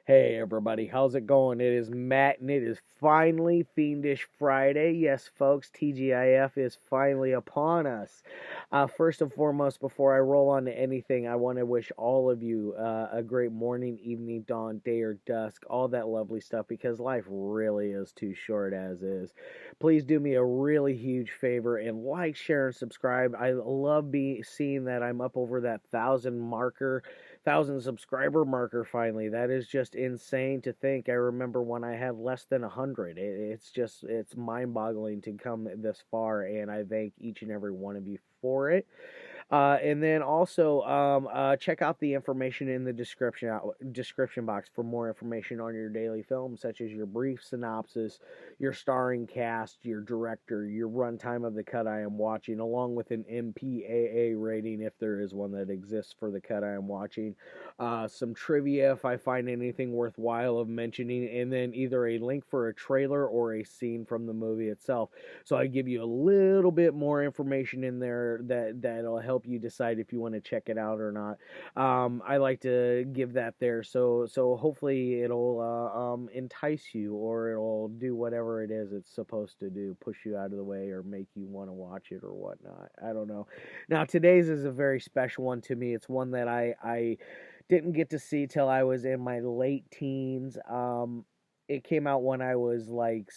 Hey everybody, how's it going? It is Matt and it is finally Fiendish Friday. Yes, folks, TGIF is finally upon us. First and foremost, before I roll on to anything, I want to wish all of you a great morning, evening, dawn, day, or dusk, all that lovely stuff because life really is too short as is. Please do me a really huge favor and like, share, and subscribe. I love seeing that I'm up over that 1,000 subscriber marker finally. That is just insane to think. I remember when I had less than 100. It's mind boggling to come this far, and I thank each and every one of you for it. And then also check out the information in the description box for more information on your daily film, such as your brief synopsis, your starring cast, your director, your runtime of the cut I am watching, along with an MPAA rating if there is one that exists for the cut I am watching, some trivia if I find anything worthwhile of mentioning, and then either a link for a trailer or a scene from the movie itself. So I give you a little bit more information in there that'll help you decide if you want to check it out or not. I like to give that there, so hopefully it'll entice you, or it'll do whatever it is it's supposed to do, push you out of the way, or make you want to watch it or whatnot. I don't know. Now today's is a very special one to me. It's one that I didn't get to see till I was in my late teens. It came out when I was like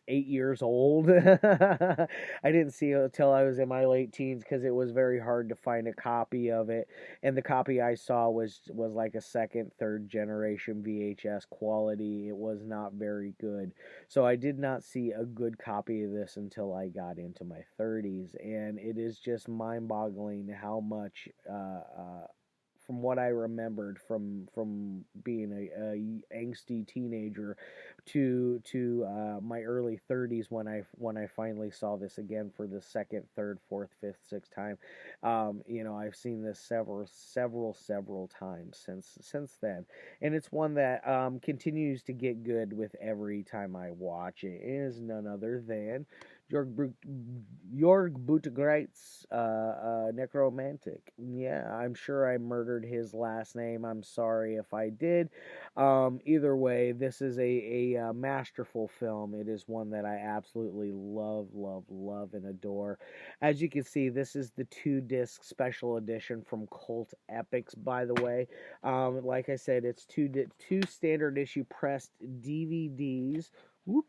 8 years old. I didn't see it until I was in my late teens because it was very hard to find a copy of it, and the copy I saw was like a second, third generation VHS quality. It was not very good, so I did not see a good copy of this until I got into my 30s, and it is just mind-boggling how much. From what I remembered from being a angsty teenager to my early 30s when I finally saw this again for the second, third, fourth, fifth, sixth time. I've seen this several times since then, and it's one that continues to get good with every time I watch it. It is none other than Jörg Buttgereit's Nekromantik. Yeah, I'm sure I murdered his last name. I'm sorry if I did. Either way, this is a masterful film. It is one that I absolutely love, and adore. As you can see, this is the 2-disc special edition from Cult Epics, by the way. Like I said, it's two standard issue pressed DVDs. Whoop.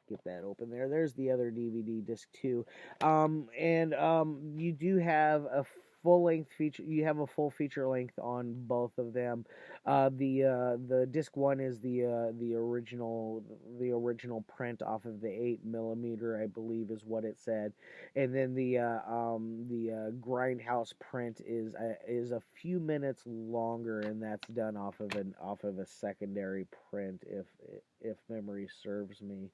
Get that open there. There's the other DVD disc too. You do have a full length feature. You have a full feature length on both of them. The disc one is the original print off of the 8mm, I believe is what it said, and then the grindhouse print is a few minutes longer, and that's done off of a secondary print if memory serves me.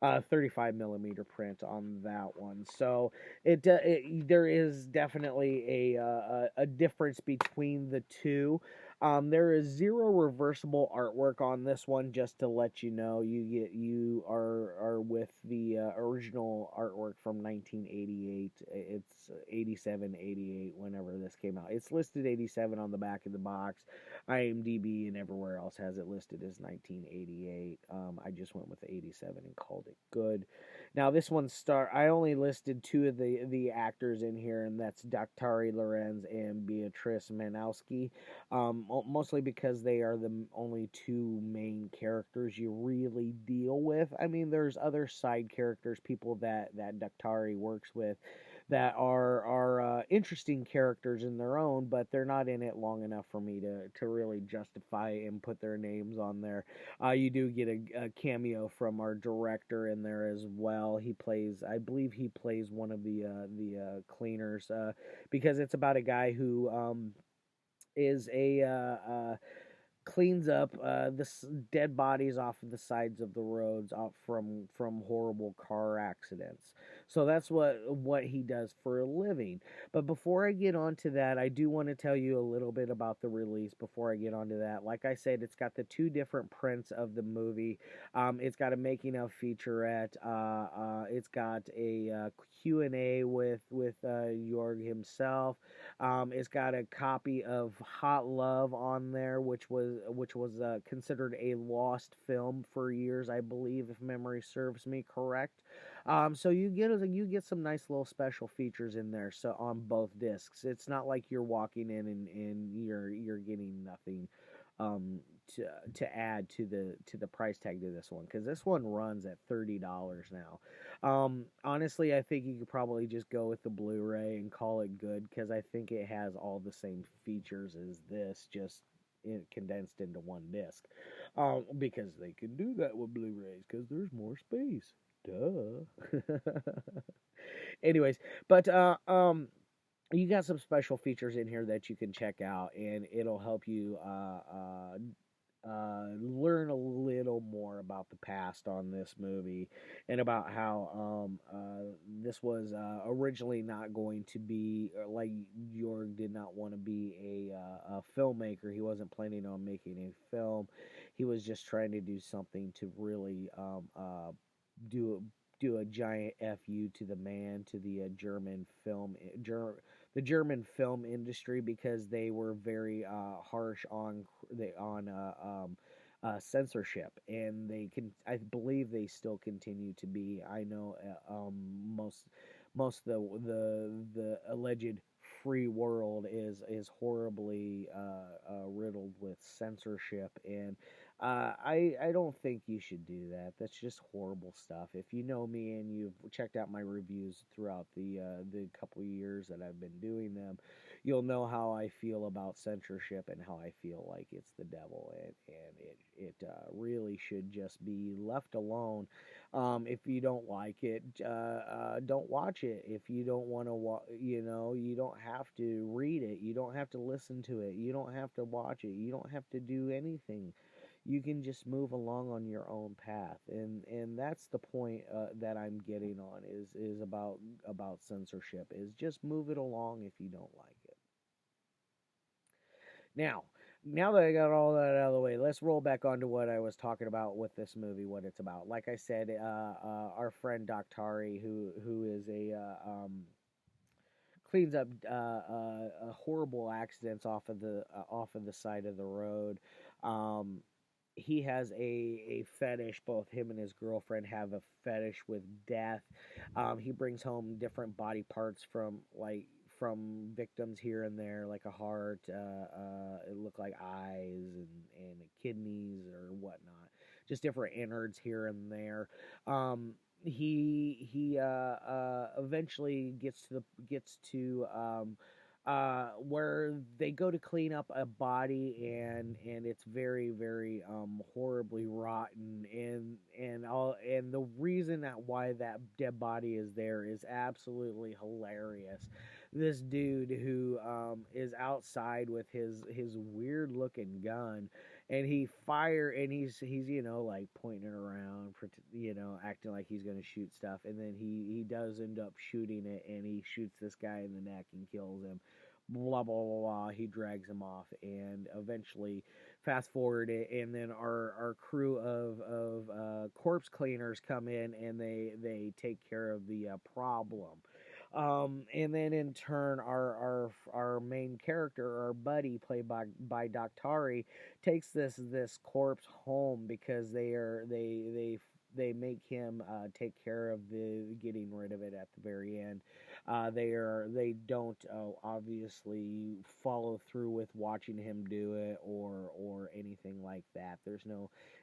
35mm print on that one. So there is definitely a difference between the two. There is zero reversible artwork on this one, just to let you know. You are with the original artwork from 1988. It's 87, 88 whenever this came out. It's listed 87 on the back of the box. IMDb and everywhere else has it listed as 1988. I just went with 87 and called it good. Now this one I only listed two of the actors in here, and that's Daktari, Lorenz, and Beatrice Kanowski. Mostly because they are the only two main characters you really deal with. I mean, there's other side characters, people that Daktari works with, that are interesting characters in their own, but they're not in it long enough for me to really justify and put their names on there. You do get a cameo from our director in there as well. I believe he plays one of the cleaners, because it's about a guy who is cleans up the dead bodies off of the sides of the roads from horrible car accidents. So that's what he does for a living. But before I get on to that, I do want to tell you a little bit about the release before I get on to that. Like I said, it's got the two different prints of the movie. It's got a making of featurette. It's got a Q&A with Jörg himself. It's got a copy of Hot Love on there, which was considered a lost film for years, I believe, if memory serves me correct. So you get some nice little special features in there. So on both discs, it's not like you're walking in and you're getting nothing um, to add to the price tag to this one, because this one runs at $30 now. Honestly, I think you could probably just go with the Blu-ray and call it good, because I think it has all the same features as this, just condensed into one disc. Because they can do that with Blu-rays, because there's more space. Duh. Anyways, but you got some special features in here that you can check out, and it'll help you learn a little more about the past on this movie, and about how this was originally not going to be, like, Jorg did not want to be a filmmaker. He wasn't planning on making a film. He was just trying to do something to really do do a giant fu to the man, to the German film industry, because they were very harsh on censorship, and I believe they still continue to be. I know most of the alleged free world is horribly riddled with censorship, and I don't think you should do that. That's just horrible stuff. If you know me and you've checked out my reviews throughout the couple years that I've been doing them, you'll know how I feel about censorship, and how I feel like it's the devil, and it really should just be left alone. If you don't like it, don't watch it. If you don't want to, you don't have to read it. You don't have to listen to it. You don't have to watch it. You don't have to do anything. You can just move along on your own path, and that's the point that I'm getting on, is about censorship, is just move it along if you don't like it. Now that I got all that out of the way, let's roll back onto what I was talking about with this movie, what it's about. Like I said, our friend Daktari, who is cleans up horrible accidents off of the side of the road. Um, he has a fetish. Both him and his girlfriend have a fetish with death. He brings home different body parts from victims here and there, like a heart. It looked like eyes and kidneys or whatnot. Just different innards here and there. He eventually gets to where they go to clean up a body, and it's very, very horribly rotten, and the reason that why that dead body is there is absolutely hilarious. This dude who is outside with his weird looking gun, and he's like pointing it around, acting like he's gonna shoot stuff, and then he does end up shooting it, and he shoots this guy in the neck and kills him. Blah blah blah blah. He drags him off, and eventually, fast forward it, and then our crew of corpse cleaners come in, and they take care of the problem. And then in turn, our main character, our buddy, played by Daktari, takes this corpse home, because they make him take care of the getting rid of it at the very end. They don't obviously follow through with watching him do it, or anything like that.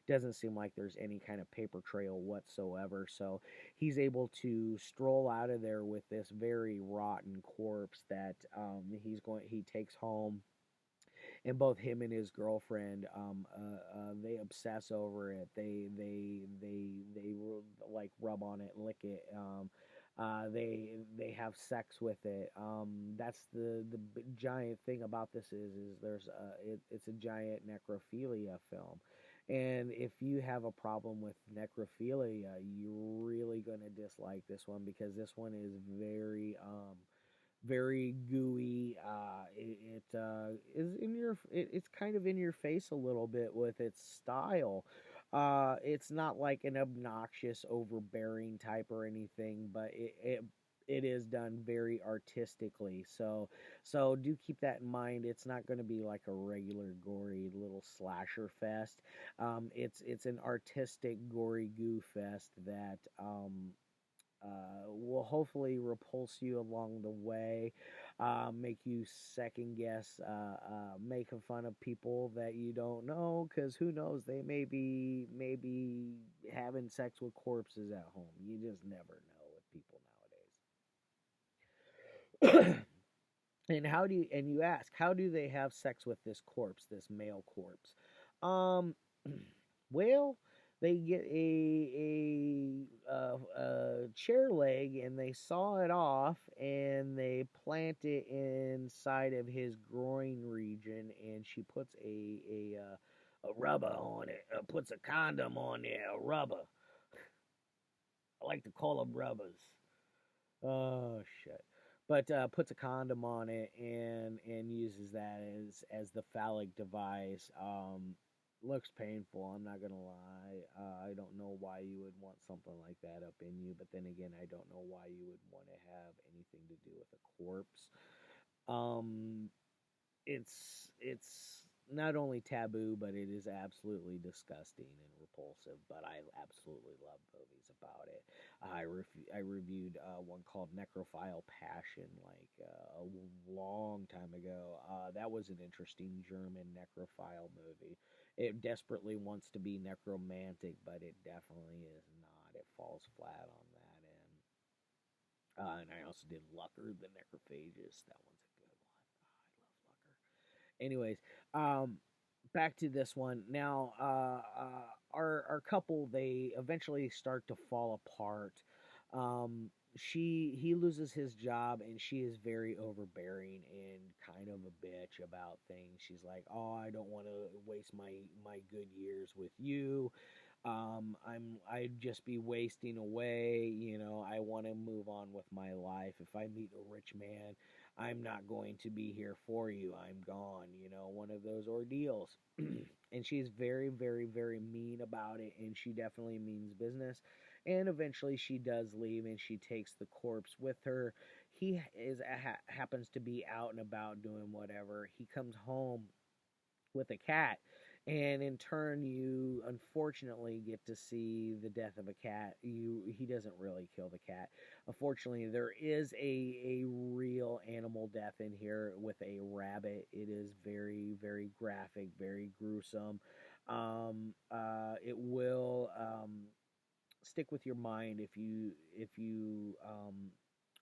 Doesn't seem like there's any kind of paper trail whatsoever. So he's able to stroll out of there with this very rotten corpse that he takes home, and both him and his girlfriend, they obsess over it. They like rub on it, lick it. They have sex with it. That's the giant thing about this, is it's a giant necrophilia film, And if you have a problem with necrophilia, you're really going to dislike this one, because this one is very gooey. It is in your. It's kind of in your face a little bit with its style. It's not like an obnoxious, overbearing type or anything, but it is done very artistically. So do keep that in mind. It's not going to be like a regular gory little slasher fest. It's an artistic gory goo fest that will hopefully repulse you along the way, make you second guess, making fun of people that you don't know, because who knows, they may be having sex with corpses at home. You just never know with people nowadays. And you ask, how do they have sex with this corpse, this male corpse? Um, well, they get a chair leg, and they saw it off, and they plant it inside of his groin region, and she puts a rubber on it, puts a condom on there, a rubber. I like to call them rubbers. Oh shit. But puts a condom on it, and uses that as the phallic device. Looks painful, I'm not gonna lie. I don't know why you would want something like that up in you, but then again, I don't know why you would want to have anything to do with a corpse. Um, it's not only taboo, but it is absolutely disgusting and repulsive. But I absolutely love movies about it. I reviewed one called Necrophile Passion like a long time ago. That was an interesting German necrophile movie. It desperately wants to be necromantic, but it definitely is not. It falls flat on that end. And I also did Lucker, the Necrophagist. That one's a good one. Oh, I love Lucker. Anyways, back to this one. Now, our couple, they eventually start to fall apart. He loses his job, and she is very overbearing and kind of a bitch about things. She's like, "Oh, I don't want to waste my good years with you. I'd just be wasting away. I want to move on with my life. If I meet a rich man, I'm not going to be here for you. I'm gone. One of those ordeals." And she's very, very, very mean about it, and she definitely means business. And eventually, she does leave, and she takes the corpse with her. He happens to be out and about doing whatever. He comes home with a cat, and in turn, you unfortunately get to see the death of a cat. He doesn't really kill the cat. Unfortunately, there is a real animal death in here with a rabbit. It is very, very graphic, very gruesome. It will stick with your mind if you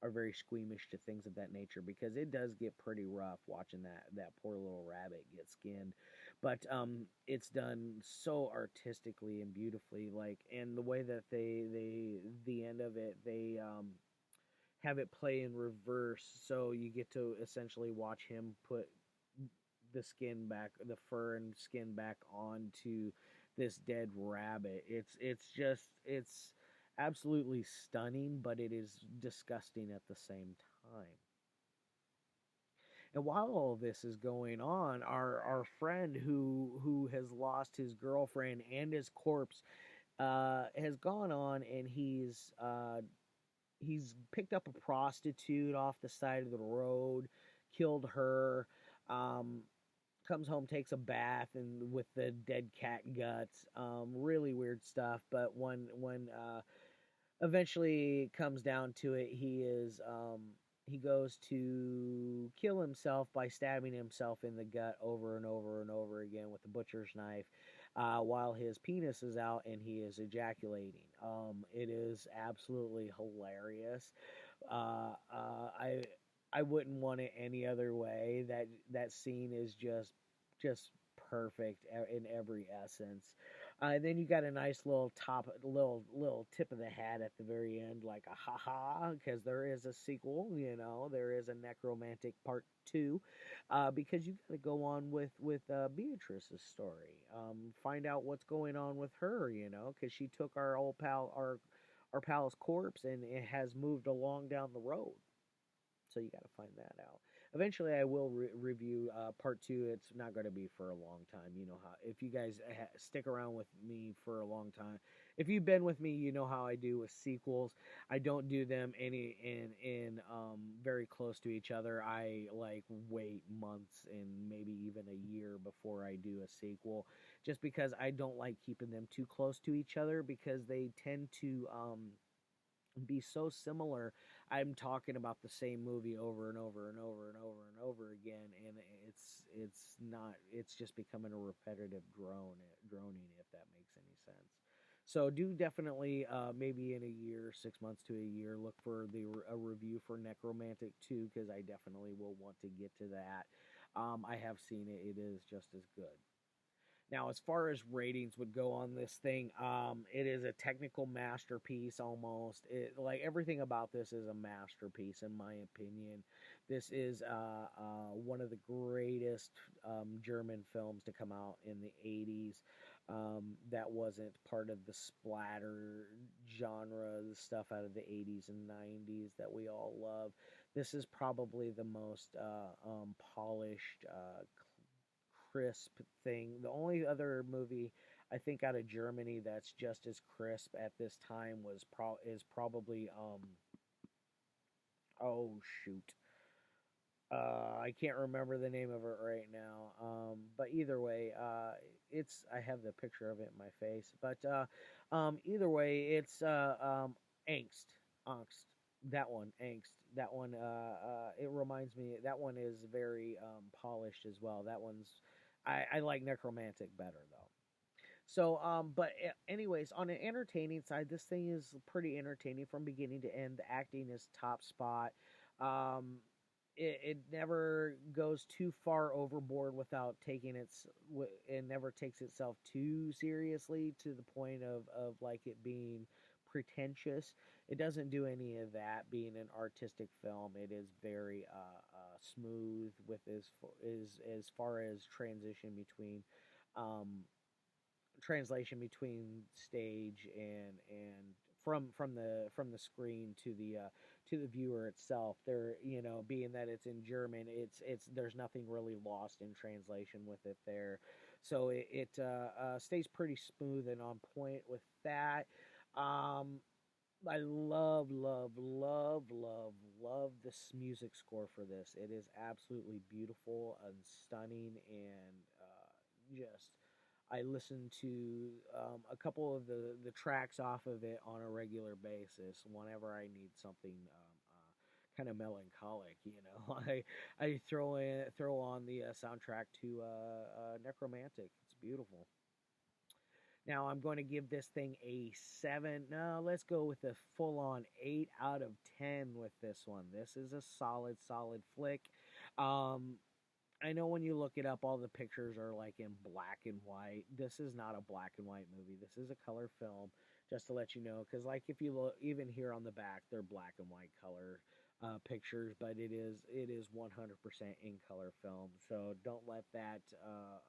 are very squeamish to things of that nature, because it does get pretty rough watching that poor little rabbit get skinned. But it's done so artistically and beautifully, like, and the way that the end of it, they have it play in reverse, so you get to essentially watch him put the fur and skin back onto this dead rabbit. It's absolutely stunning, but it is disgusting at the same time. And while all of this is going on, our friend who has lost his girlfriend and his corpse has gone on, and he's picked up a prostitute off the side of the road, killed her. Um, Comes home, takes a bath, and with the dead cat guts. Really weird stuff. But when eventually comes down to it, he goes to kill himself by stabbing himself in the gut over and over and over again with the butcher's knife, while his penis is out and he is ejaculating. It is absolutely hilarious. I wouldn't want it any other way. That scene is just perfect in every essence. And then you got a nice little little tip of the hat at the very end, like a haha, because there is a sequel. There is a Nekromantik Part 2, because you got to go on with Beatrice's story. Find out what's going on with her. Because she took our old pal, our pal's corpse, and it has moved along down the road. So you got to find that out. Eventually, I will review part 2. It's not going to be for a long time. You know how, if you guys stick around with me for a long time, if you've been with me, you know how I do with sequels. I don't do them in very close to each other. I like wait months and maybe even a year before I do a sequel, just because I don't like keeping them too close to each other, because they tend to be so similar. I'm talking about the same movie over and over and over and over and over again, and it's just becoming a repetitive droning, if that makes any sense. So do definitely, maybe in a year, 6 months to a year, look for a review for Nekromantik 2, because I definitely will want to get to that. I have seen it; it is just as good. Now, as far as ratings would go on this thing, it is a technical masterpiece almost. Like everything about this is a masterpiece, in my opinion. This is one of the greatest German films to come out in the 80s. That wasn't part of the splatter genre, the stuff out of the 80s and 90s that we all love. This is probably the most polished, crisp thing. The only other movie I think out of Germany that's just as crisp at this time is probably oh shoot. I can't remember the name of it right now. But either way, I have the picture of it in my face. But either way, it's angst. That one, angst. That one, it reminds me. That one is very polished as well. That one's. I like Necromantic better though. So, but anyways, on an entertaining side, this thing is pretty entertaining from beginning to end. The acting is top spot. Um, it never goes too far overboard without it never takes itself too seriously to the point of like it being pretentious. It doesn't do any of that. Being an artistic film, it is very smooth with as far as um, translation between stage and from the screen to the viewer itself. There, being that it's in German, it's there's nothing really lost in translation with it there, so it stays pretty smooth and on point with that. um I love this music score for this. It is absolutely beautiful and stunning, and just I listen to a couple of the tracks off of it on a regular basis whenever I need something kind of melancholic. I throw on the soundtrack to Necromantic. It's beautiful. Now I'm going to give this thing a 7. No, let's go with a full-on 8 out of 10 with this one. This is a solid flick. Um, I know when you look it up, all the pictures are like in black and white. This is not a black and white movie. This is a color film, just to let you know. Because like if you look, even here on the back, they're black and white color pictures, but it is 100% in color film. So don't let that uh,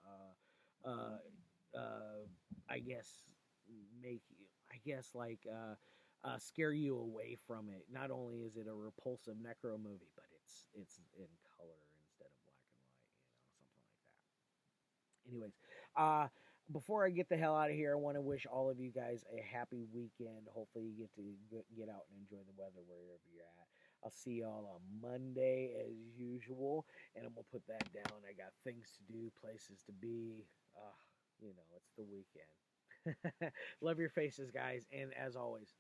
I guess make you, I guess like scare you away from it. Not only is it a repulsive necro movie, but it's in color instead of black and white, something like that. Anyways, before I get the hell out of here, I want to wish all of you guys a happy weekend. Hopefully, you get to get out and enjoy the weather wherever you're at. I'll see y'all on Monday as usual, and I'm gonna put that down. I got things to do, places to be. It's the weekend. Love your faces, guys, and as always,